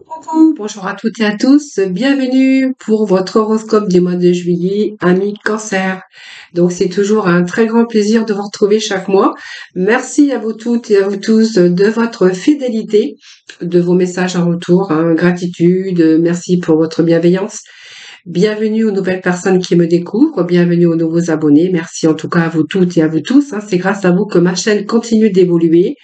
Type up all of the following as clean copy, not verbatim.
Coucou, bonjour à toutes et à tous, bienvenue pour votre horoscope du mois de juillet, amis Cancer. Donc c'est toujours un très grand plaisir de vous retrouver chaque mois. Merci à vous toutes et à vous tous de votre fidélité, de vos messages en retour, hein, gratitude, merci pour votre bienveillance. Bienvenue aux nouvelles personnes qui me découvrent, bienvenue aux nouveaux abonnés. Merci en tout cas à vous toutes et à vous tous, hein. C'est grâce à vous que ma chaîne continue d'évoluer.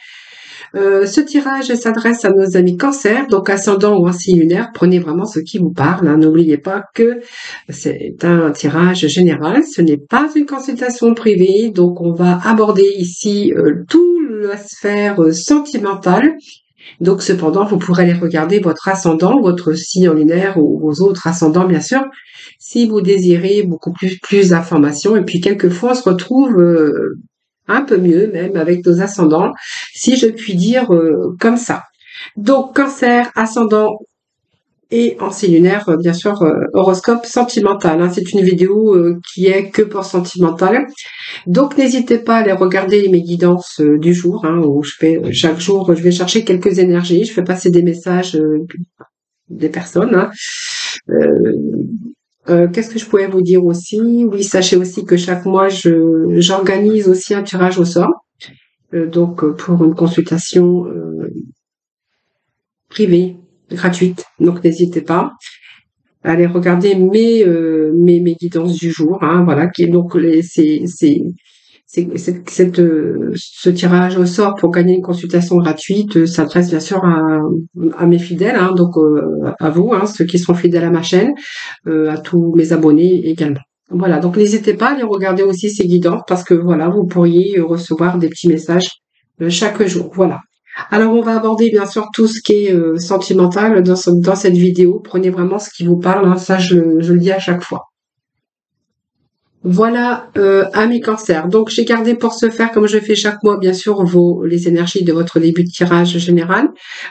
Ce tirage s'adresse à nos amis Cancer, donc ascendant ou signe lunaire. Prenez vraiment ce qui vous parle, hein. N'oubliez pas que c'est un tirage général, ce n'est pas une consultation privée, donc on va aborder ici toute la sphère sentimentale. Donc cependant, vous pourrez aller regarder votre ascendant, votre signe lunaire ou vos autres ascendants, bien sûr, si vous désirez beaucoup plus d'informations. Et puis quelquefois, on se retrouve un peu mieux même avec nos ascendants, si je puis dire comme ça. Donc Cancer, ascendant et en signe lunaire, bien sûr, horoscope sentimental, hein. C'est une vidéo qui est que pour sentimental. Donc n'hésitez pas à aller regarder mes guidances du jour, hein, où je fais chaque jour, je vais chercher quelques énergies, je fais passer des messages des personnes, hein. Qu'est-ce que je pourrais vous dire aussi? Oui, sachez aussi que chaque mois, j'organise aussi un tirage au sort. Donc pour une consultation privée, gratuite. Donc n'hésitez pas à aller regarder mes guidances du jour, hein, voilà, qui est donc ce tirage au sort pour gagner une consultation gratuite s'adresse bien sûr à mes fidèles, hein, donc à vous, hein, ceux qui sont fidèles à ma chaîne, à tous mes abonnés également. Voilà, donc n'hésitez pas à aller regarder aussi ces guidances parce que voilà, vous pourriez recevoir des petits messages chaque jour. Voilà. Alors on va aborder bien sûr tout ce qui est sentimental dans cette vidéo. Prenez vraiment ce qui vous parle, hein, ça je le dis à chaque fois. Voilà, amis Cancer. Donc j'ai gardé pour ce faire, comme je fais chaque mois, bien sûr, les énergies de votre début de tirage général.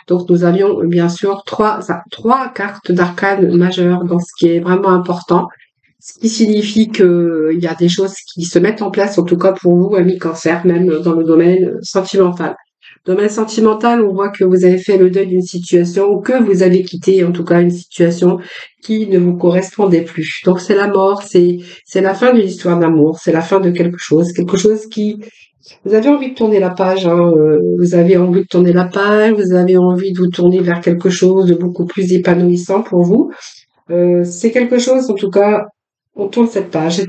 Donc nous avions bien sûr trois cartes d'arcane majeures, donc ce qui est vraiment important. Ce qui signifie qu'il y a des choses qui se mettent en place, en tout cas pour vous, amis Cancer, même dans le domaine sentimental. Domaine sentimental, on voit que vous avez fait le deuil d'une situation, ou que vous avez quitté en tout cas une situation qui ne vous correspondait plus. Donc c'est la mort, c'est la fin d'une histoire d'amour, c'est la fin de quelque chose qui... Vous avez envie de tourner la page, hein, vous avez envie de tourner la page, vous avez envie de vous tourner vers quelque chose de beaucoup plus épanouissant pour vous. C'est quelque chose, en tout cas, on tourne cette page.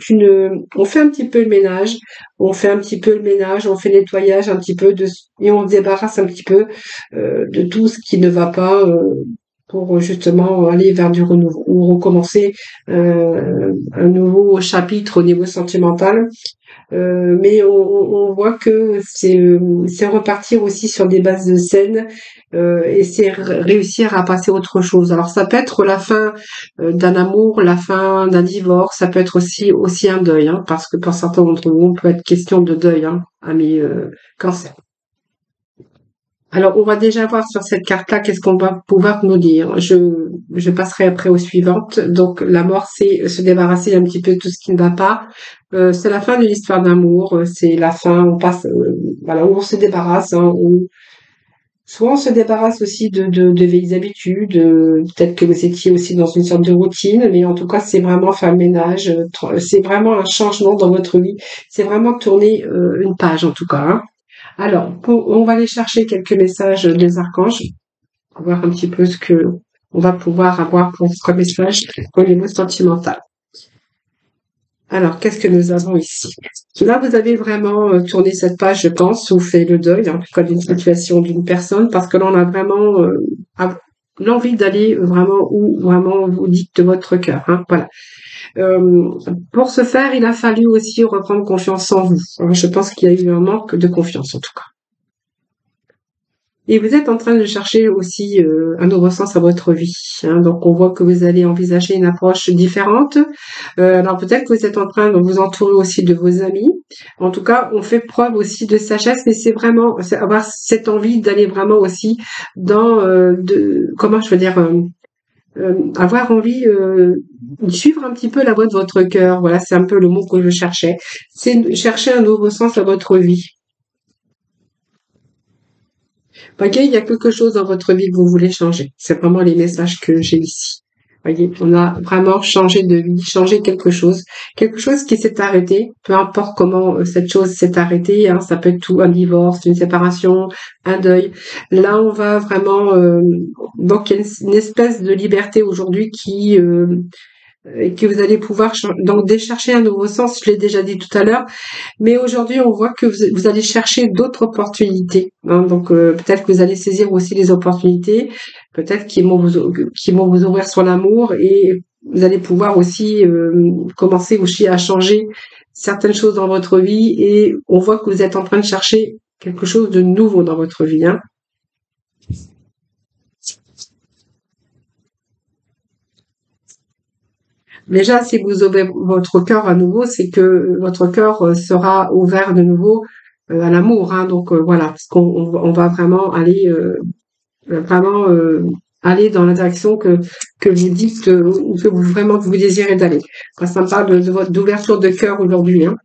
On fait un petit peu le ménage, on fait le nettoyage un petit peu et on se débarrasse un petit peu de tout ce qui ne va pas pour justement aller vers du renouveau ou recommencer un nouveau chapitre au niveau sentimental. Mais on voit que c'est repartir aussi sur des bases saines et c'est réussir à passer à autre chose. Alors ça peut être la fin d'un amour, la fin d'un divorce, ça peut être aussi un deuil, hein, parce que pour certains d'entre vous, on peut être question de deuil, hein, amis Cancer. Alors, on va déjà voir sur cette carte-là qu'est-ce qu'on va pouvoir nous dire. Je passerai après aux suivantes. Donc, la mort, c'est se débarrasser un petit peu de tout ce qui ne va pas. C'est la fin de l'histoire d'amour. C'est la fin, on passe, voilà, où on se débarrasse, hein, soit on se débarrasse aussi de vieilles habitudes. Peut-être que vous étiez aussi dans une sorte de routine, mais en tout cas, c'est vraiment faire le ménage. C'est vraiment un changement dans votre vie. C'est vraiment tourner une page, en tout cas, hein. Alors, on va aller chercher quelques messages des archanges, pour voir un petit peu ce que on va pouvoir avoir comme message au niveau sentimental. Alors, qu'est-ce que nous avons ici? Là, vous avez vraiment tourné cette page, je pense, ou fait le deuil, en tout cas d'une situation, d'une personne, parce que là, on a vraiment l'envie d'aller vraiment où vraiment vous dites de votre cœur, hein, voilà. Pour ce faire, il a fallu aussi reprendre confiance en vous. Alors, je pense qu'il y a eu un manque de confiance, en tout cas. Et vous êtes en train de chercher aussi un nouveau sens à votre vie, hein. Donc, on voit que vous allez envisager une approche différente. Alors, peut-être que vous êtes en train de vous entourer aussi de vos amis. En tout cas, on fait preuve aussi de sagesse, mais c'est avoir cette envie d'aller vraiment aussi dans, comment je veux dire, avoir envie de suivre un petit peu la voie de votre cœur. Voilà, c'est un peu le mot que je cherchais. C'est chercher un nouveau sens à votre vie. Voyez, il y a quelque chose dans votre vie que vous voulez changer. C'est vraiment les messages que j'ai ici. Voyez, on a vraiment changé de vie, changé quelque chose qui s'est arrêté, peu importe comment cette chose s'est arrêtée, hein, ça peut être tout, un divorce, une séparation, un deuil. Là, on va vraiment, donc il y a une espèce de liberté aujourd'hui et que vous allez pouvoir donc décharger un nouveau sens, je l'ai déjà dit tout à l'heure, mais aujourd'hui on voit que vous allez chercher d'autres opportunités, hein. Donc peut-être que vous allez saisir aussi les opportunités, peut-être qui vont vous ouvrir sur l'amour et vous allez pouvoir aussi commencer aussi à changer certaines choses dans votre vie et on voit que vous êtes en train de chercher quelque chose de nouveau dans votre vie, hein. Déjà, si vous ouvrez votre cœur à nouveau, c'est que votre cœur sera ouvert de nouveau à l'amour, hein. Donc voilà, parce on va vraiment aller vraiment aller dans la direction que vous dites que vous vraiment que vous désirez d'aller. Enfin, ça me parle de votre d'ouverture de cœur aujourd'hui, hein.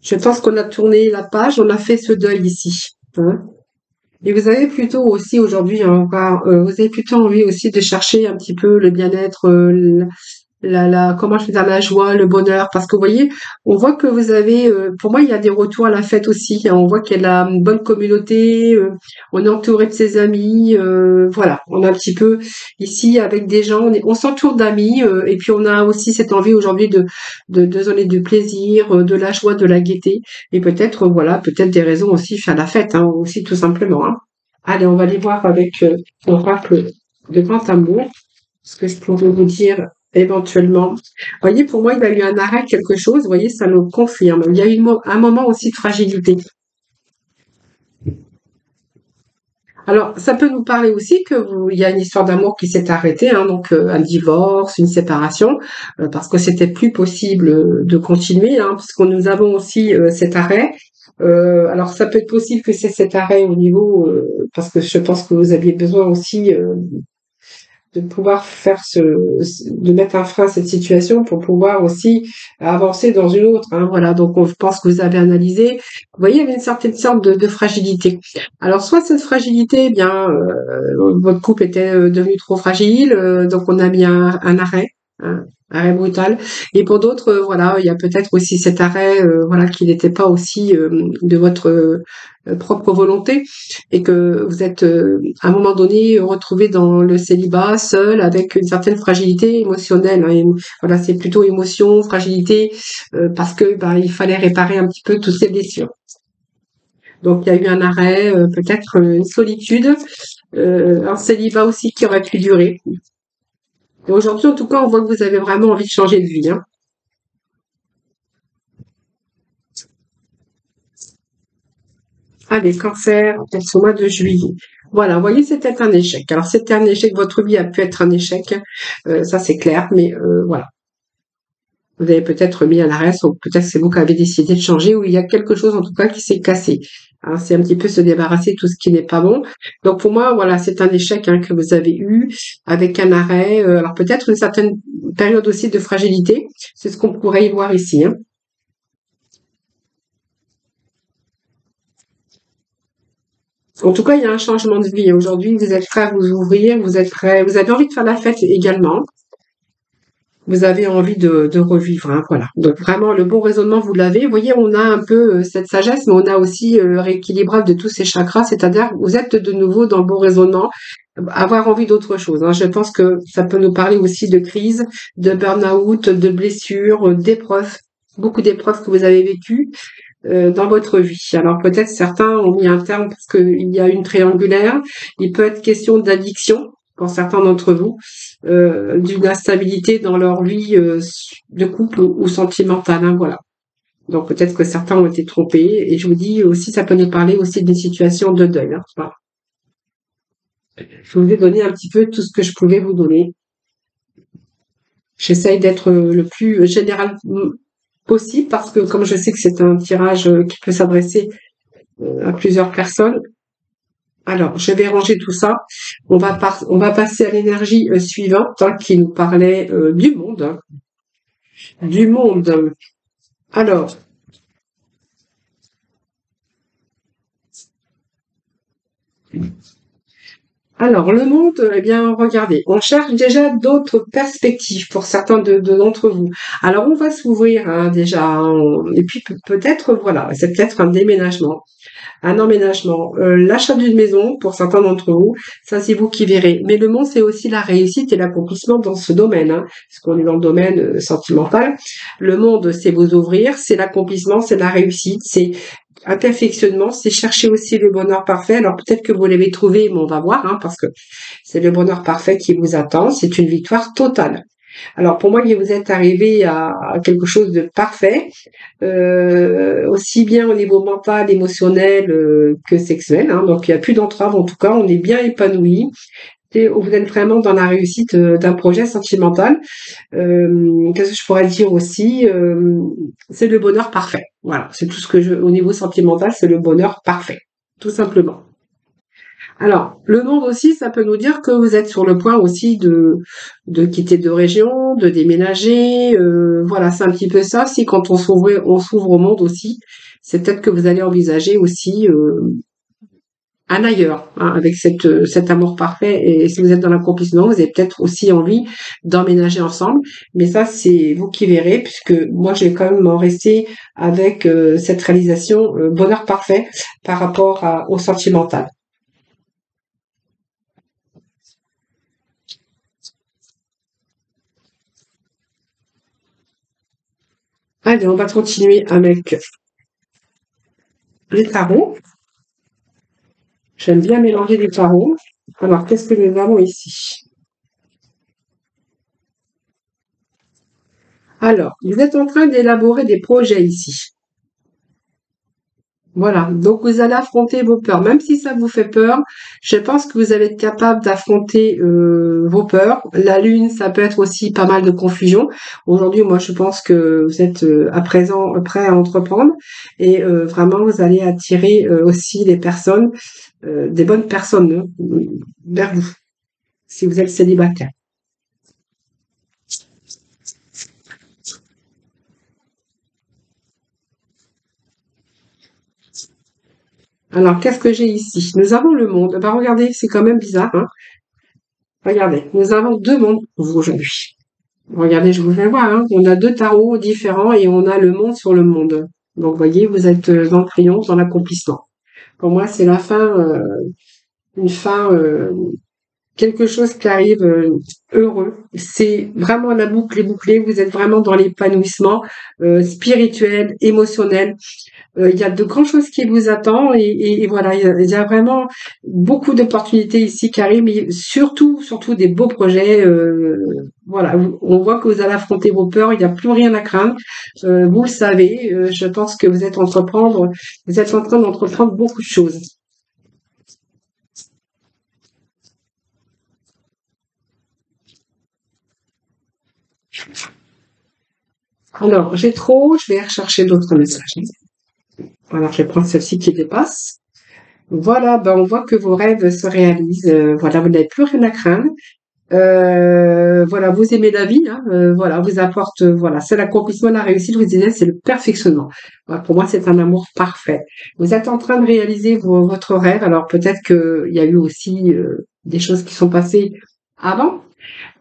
Je pense qu'on a tourné la page, on a fait ce deuil ici, hein. Et vous avez plutôt aussi aujourd'hui, hein, vous avez plutôt envie aussi de chercher un petit peu le bien-être, comment je veux dire, la joie, le bonheur, parce que vous voyez, on voit que vous avez, pour moi, il y a des retours à la fête aussi, hein. On voit qu'il y a une bonne communauté, on est entouré de ses amis, voilà, on a un petit peu ici avec des gens, on s'entoure d'amis, et puis on a aussi cette envie aujourd'hui de donner du plaisir, de la joie, de la gaieté, et peut-être, voilà, peut-être des raisons aussi faire la fête, hein, aussi tout simplement, hein. Allez, on va aller voir avec l'oracle de grand amour ce que je pourrais vous dire éventuellement. Vous voyez, pour moi, il y a eu un arrêt, quelque chose, vous voyez, ça nous confirme. Il y a eu un moment aussi de fragilité. Alors, ça peut nous parler aussi il y a une histoire d'amour qui s'est arrêtée, hein, donc un divorce, une séparation, parce que c'était plus possible de continuer, hein, parce que nous avons aussi cet arrêt. Alors, ça peut être possible que c'est cet arrêt au niveau, parce que je pense que vous aviez besoin aussi de pouvoir de mettre un frein à cette situation pour pouvoir aussi avancer dans une autre, hein, voilà. Donc, je pense que vous avez analysé. Vous voyez, il y avait une certaine sorte de fragilité. Alors, soit cette fragilité, eh bien, votre couple était devenu trop fragile, donc on a mis un arrêt. Un arrêt brutal. Et pour d'autres, voilà, il y a peut-être aussi cet arrêt, voilà, qui n'était pas aussi de votre propre volonté et que vous êtes à un moment donné retrouvé dans le célibat, seul, avec une certaine fragilité émotionnelle, hein. Et voilà, c'est plutôt émotion, fragilité, parce que il fallait réparer un petit peu toutes ces blessures. Donc il y a eu un arrêt, peut-être une solitude, un célibat aussi qui aurait pu durer. Et aujourd'hui, en tout cas, on voit que vous avez vraiment envie de changer de vie, hein. Ah, les cancers, peut-être au mois de juillet. Voilà, vous voyez, c'était un échec. Alors, c'était un échec, votre vie a pu être un échec, ça c'est clair, mais voilà. Vous avez peut-être mis à l'arrêt, ou peut-être c'est vous qui avez décidé de changer, ou il y a quelque chose en tout cas qui s'est cassé, hein. C'est un petit peu se débarrasser de tout ce qui n'est pas bon. Donc pour moi, voilà, c'est un échec, hein, que vous avez eu avec un arrêt. Alors peut-être une certaine période aussi de fragilité. C'est ce qu'on pourrait y voir ici, hein. En tout cas, il y a un changement de vie. Aujourd'hui, vous êtes prêt à vous ouvrir, vous êtes prêt, vous avez envie de faire la fête également. Vous avez envie de revivre, hein, voilà. Donc vraiment, le bon raisonnement, vous l'avez. Vous voyez, on a un peu cette sagesse, mais on a aussi le rééquilibrage de tous ces chakras, c'est-à-dire que vous êtes de nouveau dans le bon raisonnement, avoir envie d'autre chose, hein. Je pense que ça peut nous parler aussi de crise, de burn-out, de blessures, d'épreuves, beaucoup d'épreuves que vous avez vécues dans votre vie. Alors peut-être certains ont mis un terme parce qu'il y a une triangulaire. Il peut être question d'addiction pour certains d'entre vous, d'une instabilité dans leur vie de couple ou sentimentale, hein, voilà. Donc peut-être que certains ont été trompés. Et je vous dis aussi, ça peut nous parler aussi d'une situation de deuil, hein, voilà. Je vous ai donné un petit peu tout ce que je pouvais vous donner. J'essaye d'être le plus général possible parce que comme je sais que c'est un tirage qui peut s'adresser à plusieurs personnes. Alors, je vais ranger tout ça. On va passer à l'énergie suivante, hein, qui nous parlait du monde, hein. Du monde. Alors, Alors, le monde, eh bien, regardez, on cherche déjà d'autres perspectives pour certains d'entre vous. Alors, on va s'ouvrir hein, déjà, hein, et puis peut-être, voilà, c'est peut-être un déménagement, un emménagement, l'achat d'une maison pour certains d'entre vous, ça c'est vous qui verrez. Mais le monde, c'est aussi la réussite et l'accomplissement dans ce domaine, hein, parce qu'on est dans le domaine sentimental. Le monde, c'est vous ouvrir, c'est l'accomplissement, c'est la réussite, c'est un perfectionnement, c'est chercher aussi le bonheur parfait. Alors peut-être que vous l'avez trouvé, mais on va voir, hein, parce que c'est le bonheur parfait qui vous attend. C'est une victoire totale. Alors pour moi, vous êtes arrivé à quelque chose de parfait, aussi bien au niveau mental, émotionnel que sexuel. Hein. Donc il n'y a plus d'entrave, en tout cas, on est bien épanoui. Et vous êtes vraiment dans la réussite d'un projet sentimental. Qu'est-ce que je pourrais dire aussi c'est le bonheur parfait. Voilà, c'est tout ce que au niveau sentimental, c'est le bonheur parfait, tout simplement. Alors, le monde aussi, ça peut nous dire que vous êtes sur le point aussi de quitter de région, de déménager. Voilà, c'est un petit peu ça. Si quand on s'ouvre au monde aussi, c'est peut-être que vous allez envisager aussi un ailleurs, hein, avec cet amour parfait. Et si vous êtes dans l'accomplissement, vous avez peut-être aussi envie d'emménager ensemble. Mais ça, c'est vous qui verrez, puisque moi, j'ai quand même en resté avec cette réalisation bonheur parfait par rapport au sentimental. Allez, on va continuer avec les tarots. J'aime bien mélanger les tarots. Alors, qu'est-ce que nous avons ici? Alors, vous êtes en train d'élaborer des projets ici. Voilà, donc vous allez affronter vos peurs. Même si ça vous fait peur, je pense que vous allez être capable d'affronter vos peurs. La lune, ça peut être aussi pas mal de confusion. Aujourd'hui, moi, je pense que vous êtes à présent prêt à entreprendre et vraiment, vous allez attirer aussi les personnes, des bonnes personnes vers vous, si vous êtes célibataire. Alors, qu'est-ce que j'ai ici? Nous avons le monde. Ben, regardez, c'est quand même bizarre, hein. Regardez, nous avons deux mondes pour vous aujourd'hui. Regardez, je vous fais voir, hein. On a deux tarots différents et on a le monde sur le monde. Donc, vous voyez, vous êtes dans le triomphe, dans l'accomplissement. Pour moi, c'est la fin, une fin quelque chose qui arrive heureux. C'est vraiment la boucle est bouclée. Vous êtes vraiment dans l'épanouissement spirituel, émotionnel. Il y a de grandes choses qui vous attendent et voilà, il y a vraiment beaucoup d'opportunités ici qui arrivent, mais surtout des beaux projets. Voilà, on voit que vous allez affronter vos peurs, il n'y a plus rien à craindre. Vous le savez, je pense que vous êtes en train d'entreprendre beaucoup de choses. Alors, j'ai trop, je vais rechercher d'autres messages. Alors, je vais prendre celle-ci qui dépasse. Voilà, ben on voit que vos rêves se réalisent. Voilà, vous n'avez plus rien à craindre. Voilà, vous aimez la vie, hein, voilà, vous apporte, voilà, c'est l'accomplissement, la réussite, je vous disais, c'est le perfectionnement. Voilà, pour moi, c'est un amour parfait. Vous êtes en train de réaliser votre rêve, alors peut-être qu'il y a eu aussi des choses qui sont passées avant,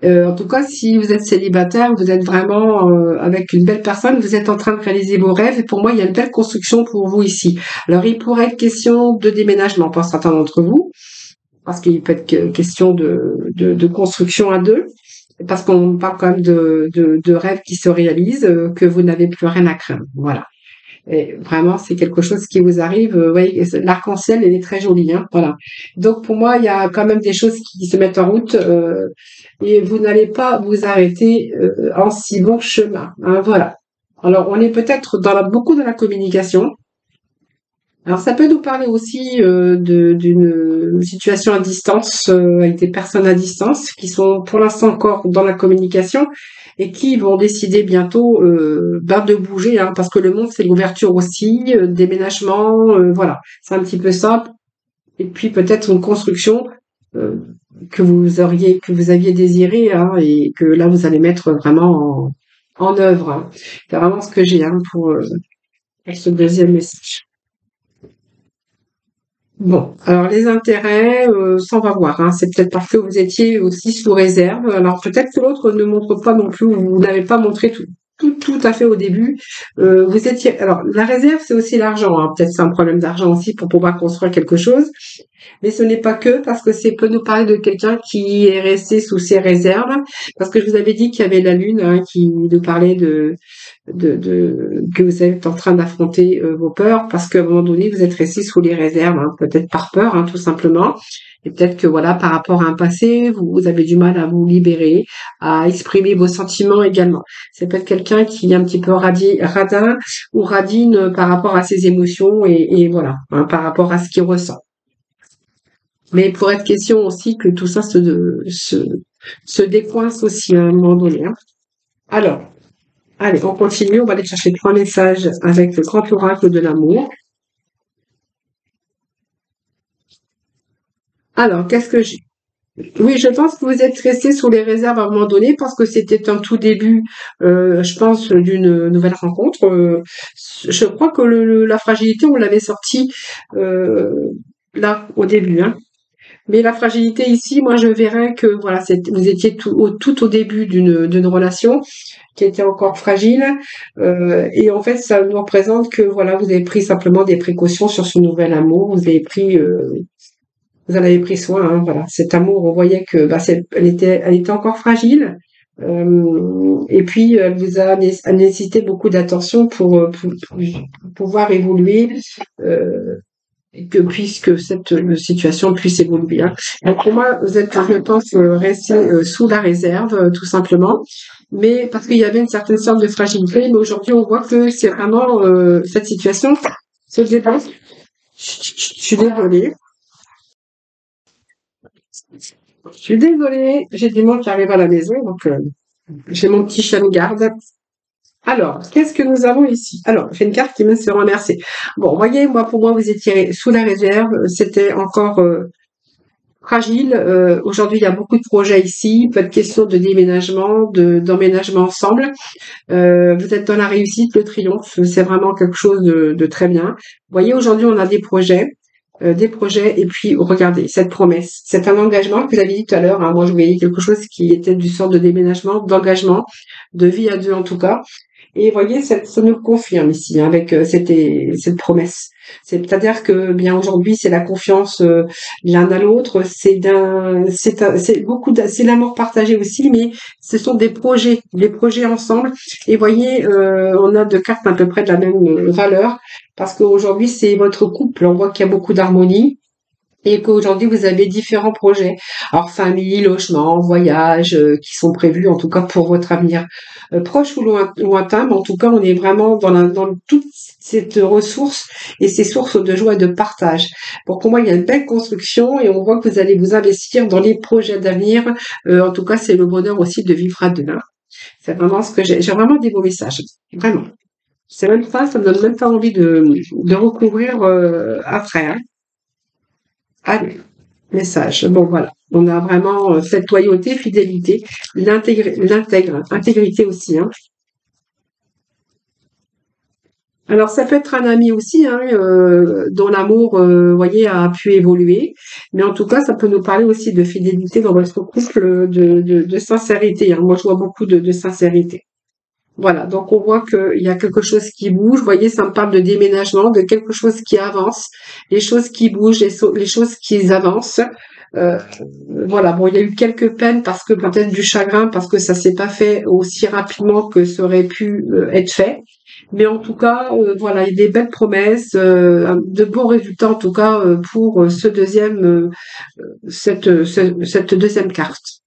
en tout cas, si vous êtes célibataire, vous êtes vraiment avec une belle personne, vous êtes en train de réaliser vos rêves. Et pour moi, il y a une belle construction pour vous ici. Alors, il pourrait être question de déménagement pour certains d'entre vous, parce qu'il peut être question de construction à deux, parce qu'on parle quand même de rêves qui se réalisent, que vous n'avez plus rien à craindre. Voilà. Et vraiment, c'est quelque chose qui vous arrive. Ouais, l'arc-en-ciel, elle est très jolie, hein, voilà. Donc pour moi, il y a quand même des choses qui se mettent en route et vous n'allez pas vous arrêter en si bon chemin. Hein, voilà. Alors on est peut-être beaucoup dans la communication. Alors ça peut nous parler aussi d'une situation à distance avec des personnes à distance qui sont pour l'instant encore dans la communication et qui vont décider bientôt de bouger, hein, parce que le monde c'est l'ouverture aussi, déménagement, voilà, c'est un petit peu ça. Et puis peut-être une construction euh, que vous aviez désiré, hein, et que là vous allez mettre vraiment en œuvre. Hein. C'est vraiment ce que j'ai pour ce deuxième message. Bon, alors les intérêts, ça on va voir, hein. C'est peut-être parce que vous étiez aussi sous réserve. Alors peut-être que l'autre ne montre pas non plus, ou vous n'avez pas montré tout à fait au début. Vous étiez. Alors la réserve, c'est aussi l'argent, hein. Peut-être c'est un problème d'argent aussi pour pouvoir construire quelque chose. Mais ce n'est pas que, parce que c'est peut nous parler de quelqu'un qui est resté sous ses réserves. Parce que je vous avais dit qu'il y avait la lune, hein, qui nous parlait que vous êtes en train d'affronter vos peurs, parce qu'à un moment donné vous êtes resté sous les réserves, hein, peut-être par peur, hein, tout simplement, et peut-être que voilà, par rapport à un passé, vous avez du mal à vous libérer, à exprimer vos sentiments également. C'est peut-être quelqu'un qui est un petit peu radin ou radine par rapport à ses émotions, et voilà, hein, par rapport à ce qu'il ressent. Mais pour être question aussi que tout ça se décoince aussi à un moment donné, hein. Alors, allez, on continue, on va aller chercher 3 messages avec le grand oracle de l'amour. Alors, qu'est-ce que j'ai? Oui, je pense que vous êtes resté sous les réserves à un moment donné parce que c'était un tout début, je pense, d'une nouvelle rencontre. Je crois que la fragilité, on l'avait sorti là au début, hein. Mais la fragilité ici, moi, je verrais que voilà, vous étiez tout au début d'une relation qui était encore fragile, et en fait, ça nous représente que voilà, vous avez pris simplement des précautions sur ce nouvel amour. Vous en avez pris soin, hein, voilà. Cet amour, on voyait que bah, elle était encore fragile. Et puis, elle vous a nécessité beaucoup d'attention pour pouvoir évoluer. Et que puisque cette situation puisse évoluer, hein. Donc pour moi, vous êtes, je pense, resté sous la réserve, tout simplement, mais parce qu'il y avait une certaine sorte de fragilité. Mais aujourd'hui, on voit que c'est vraiment cette situation se dépasse. Je suis désolée. Je suis désolée. J'ai du monde qui arrive à la maison, donc j'ai mon petit chien de garde. Alors, qu'est-ce que nous avons ici? Alors, j'ai une carte qui me se remercier. Bon, voyez, moi, pour moi, vous étiez sous la réserve. C'était encore fragile. Aujourd'hui, il y a beaucoup de projets ici, pas de question de déménagement, d'emménagement ensemble. Vous êtes dans la réussite, le triomphe, c'est vraiment quelque chose de très bien. Vous voyez, aujourd'hui, on a des projets, et puis regardez, cette promesse, c'est un engagement que vous avez dit tout à l'heure, hein. Moi, je voyais quelque chose qui était du sort de déménagement, d'engagement, de vie à deux en tout cas. Et vous voyez, ça nous le confirme ici, hein, avec cette promesse. C'est-à-dire que bien aujourd'hui, c'est la confiance l'un à l'autre, c'est l'amour partagé aussi, mais ce sont des projets ensemble. Et vous voyez, on a deux cartes à peu près de la même valeur, parce qu'aujourd'hui, c'est votre couple. On voit qu'il y a beaucoup d'harmonie et qu'aujourd'hui vous avez différents projets, alors famille, logement, voyage, qui sont prévus en tout cas pour votre avenir, proche ou lointain, mais en tout cas on est vraiment dans toute cette ressource et ces sources de joie et de partage. Donc pour moi il y a une belle construction et on voit que vous allez vous investir dans les projets d'avenir. En tout cas c'est le bonheur aussi de vivre à deux, hein. C'est vraiment ce que j'ai vraiment des beaux messages, vraiment. C'est même pas, ça me donne même pas envie de recouvrir après, hein. Allez, message. Bon, voilà. On a vraiment cette loyauté, fidélité, intégrité aussi, hein. Alors, ça peut être un ami aussi, hein, dont l'amour, vous voyez, a pu évoluer. Mais en tout cas, ça peut nous parler aussi de fidélité dans votre couple, de sincérité, hein. Moi, je vois beaucoup de sincérité. Voilà, donc on voit qu'il y a quelque chose qui bouge. Vous voyez, ça me parle de déménagement, de quelque chose qui avance, les choses qui bougent, les choses qui avancent. Euh, voilà, bon, il y a eu quelques peines parce que peut-être du chagrin, parce que ça s'est pas fait aussi rapidement que ça aurait pu être fait. Mais en tout cas, voilà, il y a des belles promesses, de bons résultats en tout cas pour cette deuxième carte.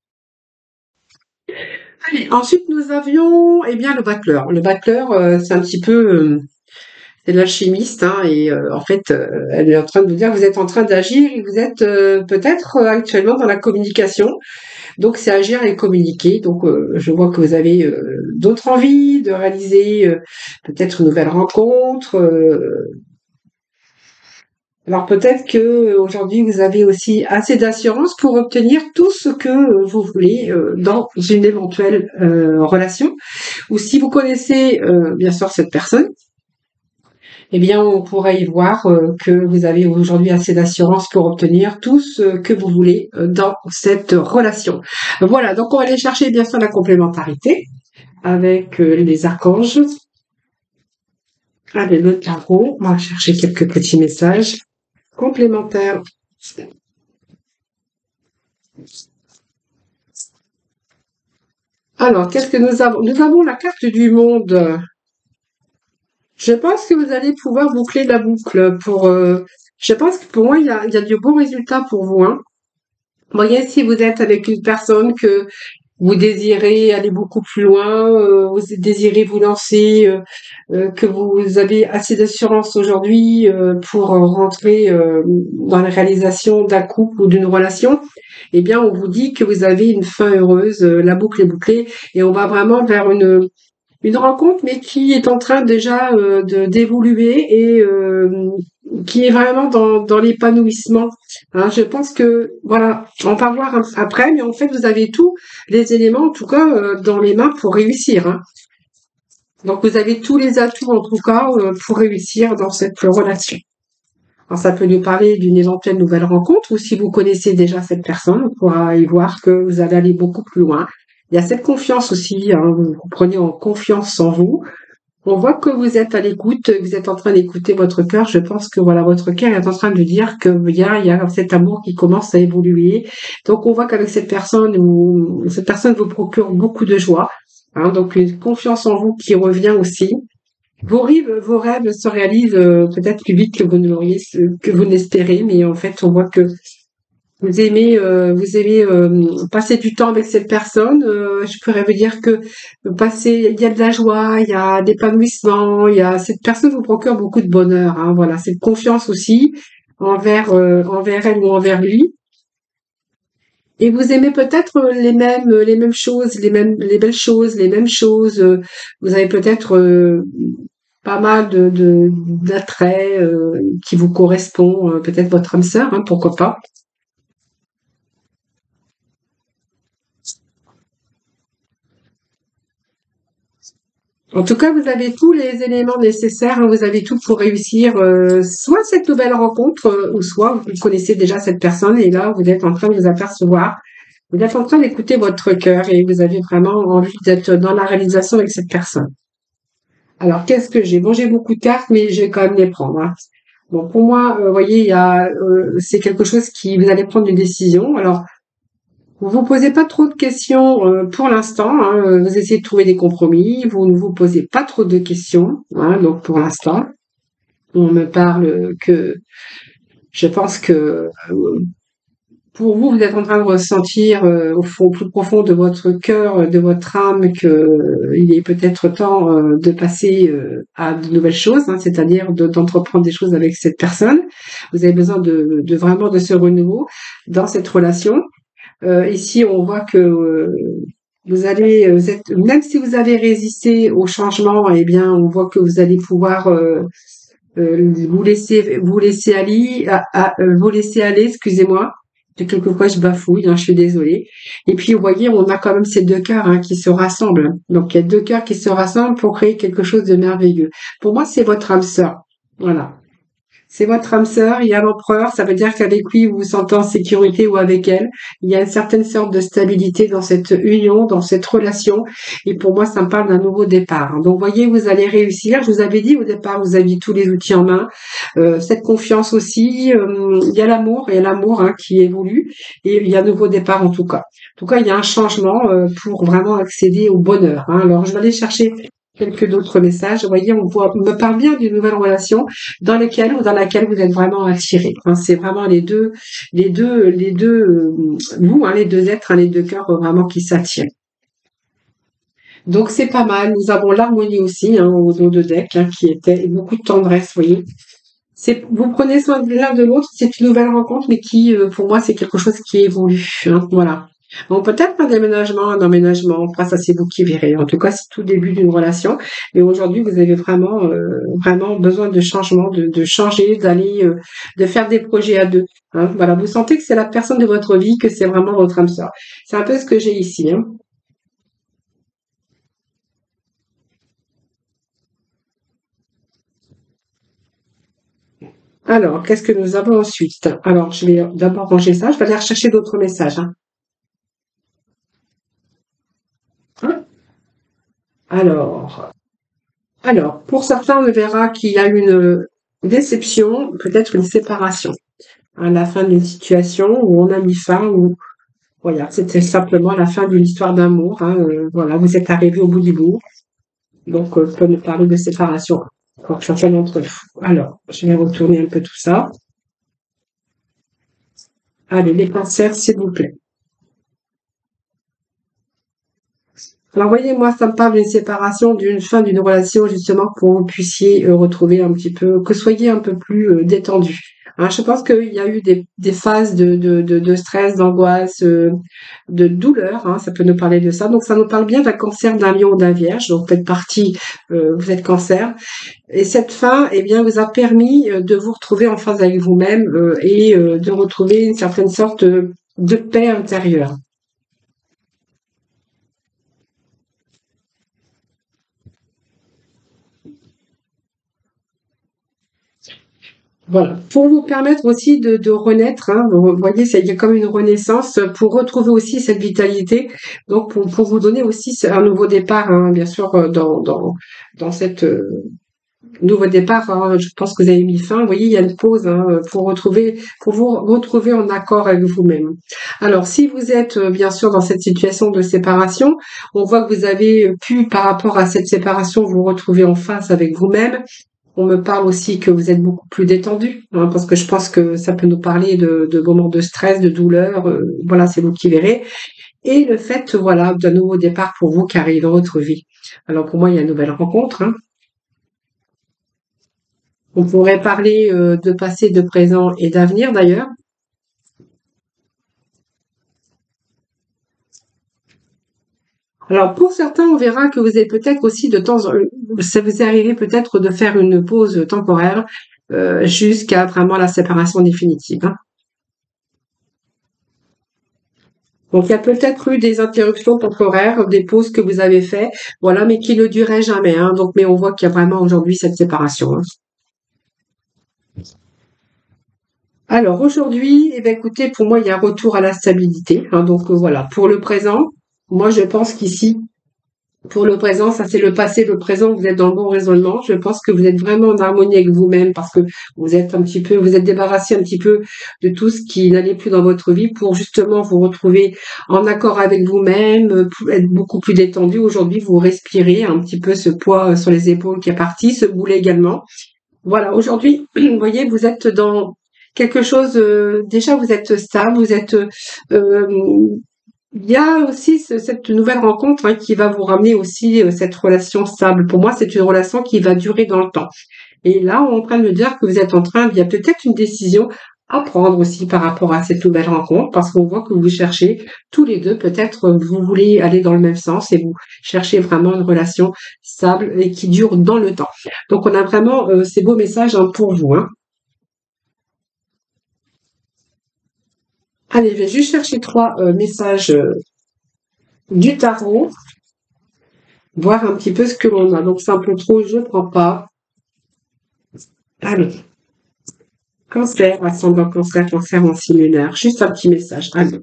Allez, ensuite nous avions eh bien le battleur. Le battleur, c'est un petit peu c'est l'alchimiste, hein, et en fait, elle est en train de vous dire que vous êtes en train d'agir et vous êtes peut-être actuellement dans la communication. Donc c'est agir et communiquer. Donc je vois que vous avez d'autres envies de réaliser peut-être une nouvelle rencontre. Alors peut-être que aujourd'hui vous avez aussi assez d'assurance pour obtenir tout ce que vous voulez dans une éventuelle relation. Ou si vous connaissez bien sûr cette personne, eh bien, on pourrait y voir que vous avez aujourd'hui assez d'assurance pour obtenir tout ce que vous voulez dans cette relation. Voilà, donc on va aller chercher bien sûr la complémentarité avec les archanges. Allez, le tarot, on va chercher quelques petits messages complémentaires. Alors, qu'est-ce que nous avons? Nous avons la carte du monde. Je pense que vous allez pouvoir boucler la boucle pour. Je pense que pour moi, il y a de bons résultats pour vous. Hein. Voyez, si vous êtes avec une personne que vous désirez aller beaucoup plus loin, vous désirez vous lancer, que vous avez assez d'assurance aujourd'hui pour rentrer dans la réalisation d'un couple ou d'une relation, eh bien, on vous dit que vous avez une fin heureuse, la boucle est bouclée, et on va vraiment vers une rencontre, mais qui est en train déjà d'évoluer et qui est vraiment dans l'épanouissement. Hein, je pense que, voilà, on va voir après, mais en fait, vous avez tous les éléments, en tout cas, dans les mains pour réussir. Hein. Donc, vous avez tous les atouts, en tout cas, pour réussir dans cette relation. Alors, ça peut nous parler d'une éventuelle nouvelle rencontre, ou si vous connaissez déjà cette personne, on pourra y voir que vous allez aller beaucoup plus loin. Il y a cette confiance aussi, hein, vous prenez en confiance en vous. On voit que vous êtes à l'écoute, vous êtes en train d'écouter votre cœur. Je pense que voilà, votre cœur est en train de dire qu'il y a cet amour qui commence à évoluer. Donc on voit qu'avec cette personne vous procure beaucoup de joie. Hein, donc une confiance en vous qui revient aussi. Vos rêves se réalisent peut-être plus vite que que vous n'espérez, mais en fait on voit que vous aimez passer du temps avec cette personne. Je pourrais vous dire que il y a de la joie, il y a d'épanouissement, il y a cette personne vous procure beaucoup de bonheur. Hein, voilà, cette confiance aussi envers elle ou envers lui. Et vous aimez peut-être les mêmes choses, les belles choses, les mêmes choses. Vous avez peut-être pas mal d'attraits qui vous correspond. Peut-être votre âme sœur, hein, pourquoi pas. En tout cas, vous avez tous les éléments nécessaires, hein, vous avez tout pour réussir soit cette nouvelle rencontre, ou soit vous connaissez déjà cette personne et là, vous êtes en train de vous apercevoir, vous êtes en train d'écouter votre cœur et vous avez vraiment envie d'être dans la réalisation avec cette personne. Alors, qu'est-ce que j'ai? Bon, j'ai beaucoup de cartes, mais je vais quand même les prendre. Hein. Bon, pour moi, vous voyez, c'est quelque chose qui, vous allez prendre une décision. Alors, vous vous posez pas trop de questions pour l'instant. Hein, vous essayez de trouver des compromis. Vous ne vous posez pas trop de questions. Hein, donc pour l'instant, on me parle que je pense que pour vous, vous êtes en train de ressentir au fond, au plus profond de votre cœur, de votre âme, que il est peut-être temps de passer à de nouvelles choses, hein, c'est-à-dire d'entreprendre des choses avec cette personne. Vous avez besoin de vraiment de ce renouveau dans cette relation. Ici, on voit que même si vous avez résisté au changement, eh bien, on voit que vous allez pouvoir vous laisser aller, vous laisser aller, excusez-moi. Quelquefois, je bafouille, hein, je suis désolée. Et puis, vous voyez, on a quand même ces deux cœurs hein, qui se rassemblent. Donc, il y a deux cœurs qui se rassemblent pour créer quelque chose de merveilleux. Pour moi, c'est votre âme sœur. Voilà. C'est votre âme sœur, il y a l'empereur, ça veut dire qu'avec lui, vous vous sentez en sécurité ou avec elle. Il y a une certaine sorte de stabilité dans cette union, dans cette relation. Et pour moi, ça me parle d'un nouveau départ. Donc, voyez, vous allez réussir. Je vous avais dit au départ, vous aviez tous les outils en main. Cette confiance aussi. Il y a l'amour hein, qui évolue. Et il y a un nouveau départ en tout cas. En tout cas, il y a un changement pour vraiment accéder au bonheur. Hein. Alors, je vais aller chercher quelques d'autres messages. Vous voyez, on me parle bien d'une nouvelle relation dans laquelle vous êtes vraiment attirés. Hein, c'est vraiment vous, hein, les deux êtres, hein, les deux cœurs vraiment qui s'attirent. Donc c'est pas mal. Nous avons l'harmonie aussi hein, au dos de deck, hein, qui était et beaucoup de tendresse, vous voyez. Vous prenez soin de l'un de l'autre, c'est une nouvelle rencontre, mais qui, pour moi, c'est quelque chose qui évolue. Hein, voilà. Bon, peut-être un déménagement, un emménagement, enfin, ça c'est vous qui verrez. En tout cas, c'est tout début d'une relation. Et aujourd'hui, vous avez vraiment besoin de changement, de changer, de faire des projets à deux. Hein. Voilà, vous sentez que c'est la personne de votre vie, que c'est vraiment votre âme sœur. C'est un peu ce que j'ai ici. Hein. Alors, qu'est-ce que nous avons ensuite? Alors, je vais d'abord ranger ça. Je vais aller rechercher d'autres messages, hein. Alors, pour certains, on verra qu'il y a une déception, peut-être une séparation à la fin d'une situation où on a mis fin, ou voilà, c'était simplement la fin d'une histoire d'amour, hein, voilà, vous êtes arrivé au bout du bout, donc on peut nous parler de séparation pour certains d'entre vous. Alors, je vais retourner un peu tout ça. Allez, les cancers, s'il vous plaît. Alors, voyez, moi, ça me parle d'une séparation, d'une fin d'une relation, justement, pour que vous puissiez retrouver un petit peu, que soyez un peu plus détendu. Hein, je pense qu'il y a eu des phases de stress, d'angoisse, de douleur, hein, ça peut nous parler de ça. Donc, ça nous parle bien d'un cancer d'un lion ou d'un vierge. Donc, faites partie, vous êtes cancer. Et cette fin, eh bien, vous a permis de vous retrouver en phase avec vous-même et de retrouver une certaine sorte de paix intérieure. Voilà. Pour vous permettre aussi de renaître, hein, vous voyez, il y a comme une renaissance pour retrouver aussi cette vitalité. Donc, pour vous donner aussi un nouveau départ, hein, bien sûr, dans cette nouveau départ, hein, je pense que vous avez mis fin. Vous voyez, il y a une pause, hein, pour vous retrouver en accord avec vous-même. Alors, si vous êtes bien sûr dans cette situation de séparation, on voit que vous avez pu, par rapport à cette séparation, vous retrouver en face avec vous-même. On me parle aussi que vous êtes beaucoup plus détendu, hein, parce que je pense que ça peut nous parler de moments de stress, de douleur. Voilà, c'est vous qui verrez. Et le fait, voilà, d'un nouveau départ pour vous qui arrive dans votre vie. Alors pour moi, il y a une nouvelle rencontre, hein. On pourrait parler de passé, de présent et d'avenir d'ailleurs. Alors pour certains, on verra que vous avez peut-être aussi ça vous est arrivé peut-être de faire une pause temporaire jusqu'à vraiment la séparation définitive, hein. Donc il y a peut-être eu des interruptions temporaires, des pauses que vous avez fait, voilà, mais qui ne duraient jamais, hein. Donc, mais on voit qu'il y a vraiment aujourd'hui cette séparation, hein. Alors aujourd'hui, eh bien, écoutez, pour moi, il y a retour à la stabilité, hein. Donc voilà, pour le présent, moi je pense qu'ici, pour le présent, ça c'est le passé, le présent, vous êtes dans le bon raisonnement. Je pense que vous êtes vraiment en harmonie avec vous-même parce que vous êtes débarrassé un petit peu de tout ce qui n'allait plus dans votre vie pour justement vous retrouver en accord avec vous-même, pour être beaucoup plus détendu. Aujourd'hui, vous respirez un petit peu ce poids sur les épaules qui est parti, ce boulet également. Voilà, aujourd'hui, vous voyez, vous êtes dans quelque chose, déjà vous êtes stable, vous êtes il y a aussi cette nouvelle rencontre, hein, qui va vous ramener aussi cette relation stable. Pour moi, c'est une relation qui va durer dans le temps. Et là, on est en train de me dire que vous êtes en train, il y a peut-être une décision à prendre aussi par rapport à cette nouvelle rencontre, parce qu'on voit que vous cherchez tous les deux, peut-être vous voulez aller dans le même sens et vous cherchez vraiment une relation stable et qui dure dans le temps. Donc, on a vraiment ces beaux messages, hein, pour vous, hein. Allez, je vais juste chercher trois messages du tarot, voir un petit peu ce que l'on a. Donc c'est un peu trop, je ne prends pas. Allez, cancer, ascendant cancer, cancer en signe lunaire. Juste un petit message. Allez.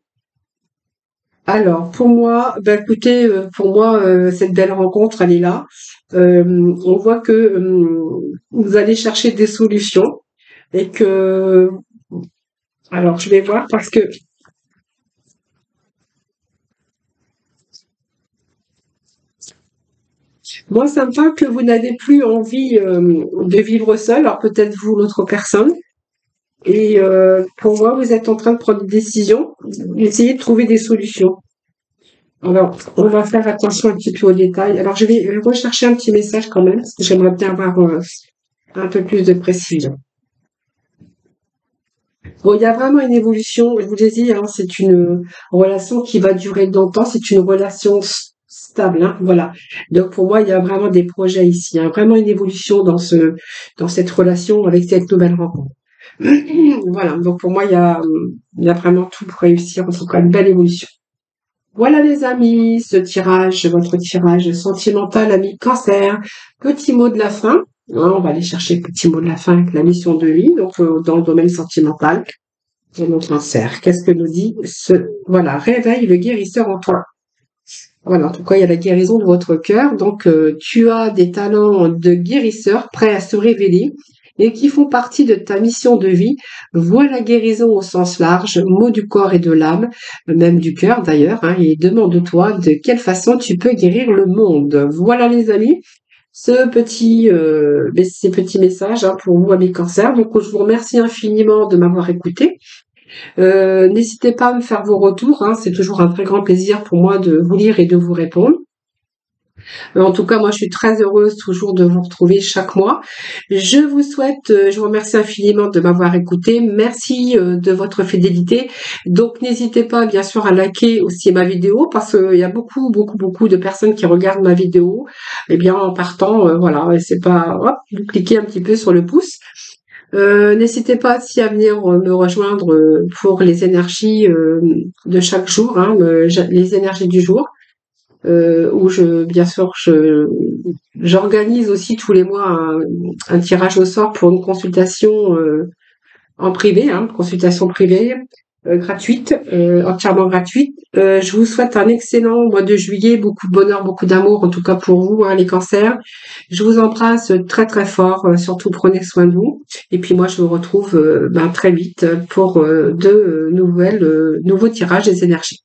Alors, pour moi, ben écoutez, pour moi, cette belle rencontre, elle est là. On voit que vous allez chercher des solutions et que, alors je vais voir parce que moi, ça me parle que vous n'avez plus envie de vivre seul. Alors peut-être vous, l'autre personne. Et pour moi, vous êtes en train de prendre des décisions, essayer de trouver des solutions. Alors, on va faire attention un petit peu aux détails. Alors, je vais rechercher un petit message quand même, parce que j'aimerais bien avoir un peu plus de précision. Bon, il y a vraiment une évolution, je vous l'ai dit, hein, c'est une relation qui va durer dans le temps, c'est une relation stable, hein, voilà. Donc pour moi, il y a vraiment des projets ici, hein, vraiment une évolution dans cette relation avec cette nouvelle rencontre. Voilà, donc pour moi, il y a vraiment tout pour réussir, en tout cas une belle évolution. Voilà les amis, ce tirage, votre tirage sentimental, ami cancer. Petit mot de la fin. Hein, on va aller chercher le petit mot de la fin avec la mission de vie, donc dans le domaine sentimental. Et nos cancers. Qu'est-ce que nous dit ce... Voilà, réveille le guérisseur en toi. Voilà, en tout cas, il y a la guérison de votre cœur. Donc, tu as des talents de guérisseur prêts à se révéler et qui font partie de ta mission de vie. Vois la guérison au sens large, mot du corps et de l'âme, même du cœur d'ailleurs, hein, et demande-toi de quelle façon tu peux guérir le monde. Voilà les amis, ces petits messages hein, pour vous, amis cancers. Donc, je vous remercie infiniment de m'avoir écouté. N'hésitez pas à me faire vos retours, hein, c'est toujours un très grand plaisir pour moi de vous lire et de vous répondre. En tout cas, moi, je suis très heureuse toujours de vous retrouver chaque mois. Je vous remercie infiniment de m'avoir écouté. Merci de votre fidélité. Donc, n'hésitez pas, bien sûr, à liker aussi ma vidéo parce qu'il y a beaucoup, beaucoup, beaucoup de personnes qui regardent ma vidéo. Eh bien, en partant, voilà, c'est pas, hop, vous cliquez un petit peu sur le pouce. N'hésitez pas aussi à venir me rejoindre pour les énergies de chaque jour, hein, les énergies du jour, où bien sûr, j'organise aussi tous les mois un tirage au sort pour une consultation en privé, hein, consultation privée gratuite, entièrement gratuite. Je vous souhaite un excellent mois de juillet, beaucoup de bonheur, beaucoup d'amour, en tout cas pour vous, hein, les cancers. Je vous embrasse très très fort, surtout prenez soin de vous. Et puis moi, je vous retrouve très vite pour nouveaux tirages des énergies.